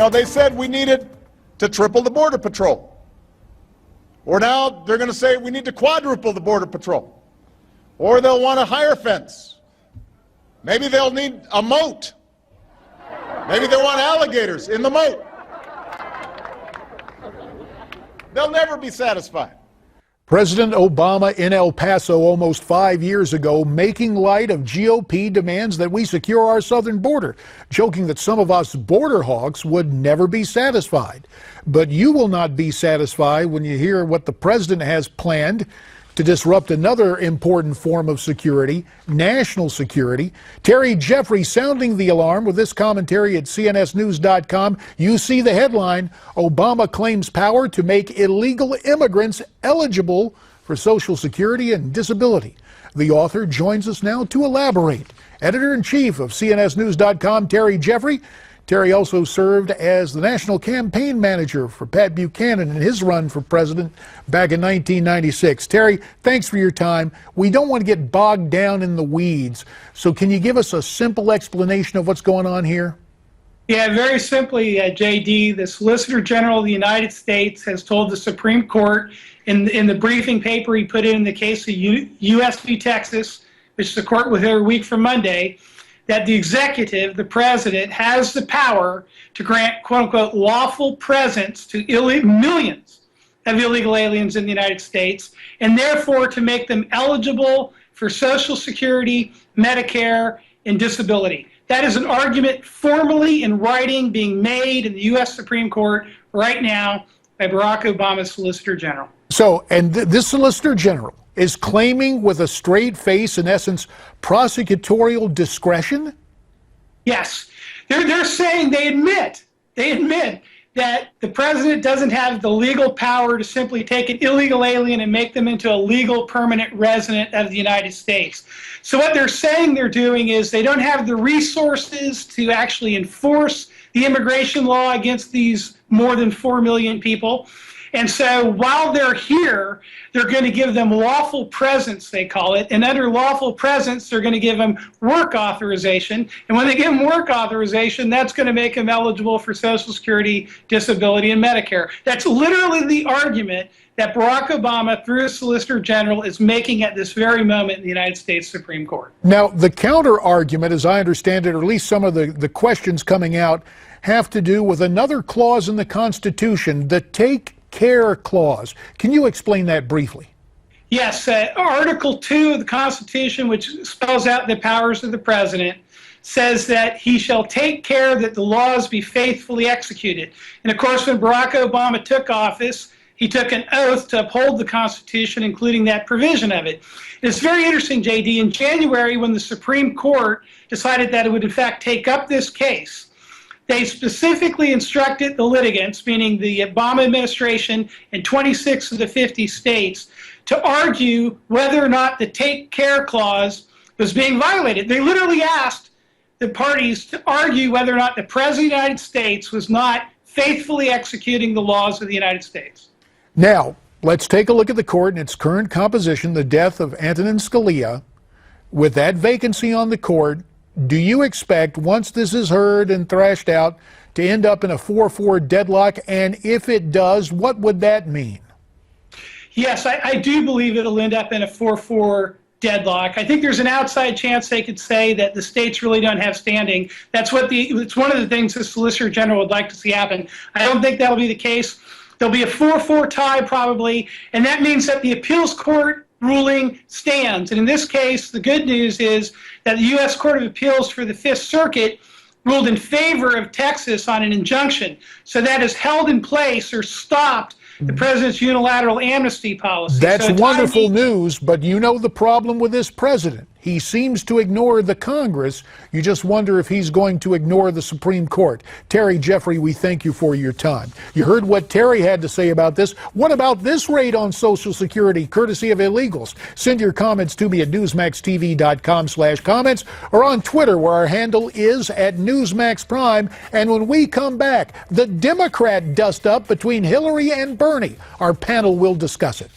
they said we needed to triple the Border Patrol. Or now they're going to say we need to quadruple the Border Patrol. Or they'll want a higher fence. Maybe they'll need a moat. Maybe they'll want alligators in the moat. They'll never be satisfied. President Obama in El Paso almost 5 years ago, making light of GOP demands that we secure our southern border, joking that some of us border hawks would never be satisfied. But you will not be satisfied when you hear what the president has planned to disrupt another important form of security, national security. Terry Jeffrey sounding the alarm with this commentary at cnsnews.com. You see the headline, Obama claims power to make illegal immigrants eligible for Social Security and disability. The author joins us now to elaborate. Editor-in-chief of cnsnews.com, Terry Jeffrey. Terry also served as the national campaign manager for Pat Buchanan in his run for president back in 1996. Terry, thanks for your time. We don't want to get bogged down in the weeds, so can you give us a simple explanation of what's going on here? Yeah, very simply, JD, the Solicitor General of the United States has told the Supreme Court in the briefing paper he put in the case of U.S. v. Texas, which the court will hear a week from Monday, that the executive, the president, has the power to grant, quote-unquote, lawful presence to millions of illegal aliens in the United States, and therefore to make them eligible for Social Security, Medicare, and disability. That is an argument formally in writing being made in the U.S. Supreme Court right now by Barack Obama's Solicitor General. So, and this Solicitor General is claiming with a straight face, in essence, prosecutorial discretion? Yes. They're saying they admit that the president doesn't have the legal power to simply take an illegal alien and make them into a legal permanent resident of the United States. So what they're saying they're doing is they don't have the resources to actually enforce the immigration law against these more than 4 million people. And so while they're here, they're going to give them lawful presence, they call it. And under lawful presence, they're going to give them work authorization. And when they give them work authorization, that's going to make them eligible for Social Security, disability, and Medicare. That's literally the argument that Barack Obama, through his Solicitor General, is making at this very moment in the United States Supreme Court. Now, the counter argument, as I understand it, or at least some of the questions coming out, have to do with another clause in the Constitution, the Take Care Clause. Can you explain that briefly? Yes, Article 2 of the Constitution, which spells out the powers of the president, says that he shall take care that the laws be faithfully executed. And of course, when Barack Obama took office, he took an oath to uphold the Constitution, including that provision of it. And it's very interesting, JD, in January, when the Supreme Court decided that it would in fact take up this case, they specifically instructed the litigants, meaning the Obama administration and 26 of the 50 states, to argue whether or not the Take Care Clause was being violated. They literally asked the parties to argue whether or not the President of the United States was not faithfully executing the laws of the United States. Now, let's take a look at the court in its current composition, the death of Antonin Scalia. With that vacancy on the court, do you expect, once this is heard and thrashed out, to end up in a 4-4 deadlock? And if it does, what would that mean? Yes, I do believe it'll end up in a 4-4 deadlock. I think there's an outside chance they could say that the states really don't have standing. It's one of the things the Solicitor General would like to see happen. I don't think that'll be the case. There'll be a 4-4 tie probably, and that means that the appeals court ruling stands. And in this case, the good news is that the U.S. Court of Appeals for the Fifth Circuit ruled in favor of Texas on an injunction. So that has held in place or stopped the president's unilateral amnesty policy. That's wonderful news, but you know the problem with this president. He seems to ignore the Congress. You just wonder if he's going to ignore the Supreme Court. Terry Jeffrey, we thank you for your time. You heard what Terry had to say about this. What about this raid on Social Security, courtesy of illegals? Send your comments to me at newsmaxtv.com/comments or on Twitter, where our handle is at Newsmax Prime. And when we come back, the Democrat dust-up between Hillary and Bernie. Our panel will discuss it.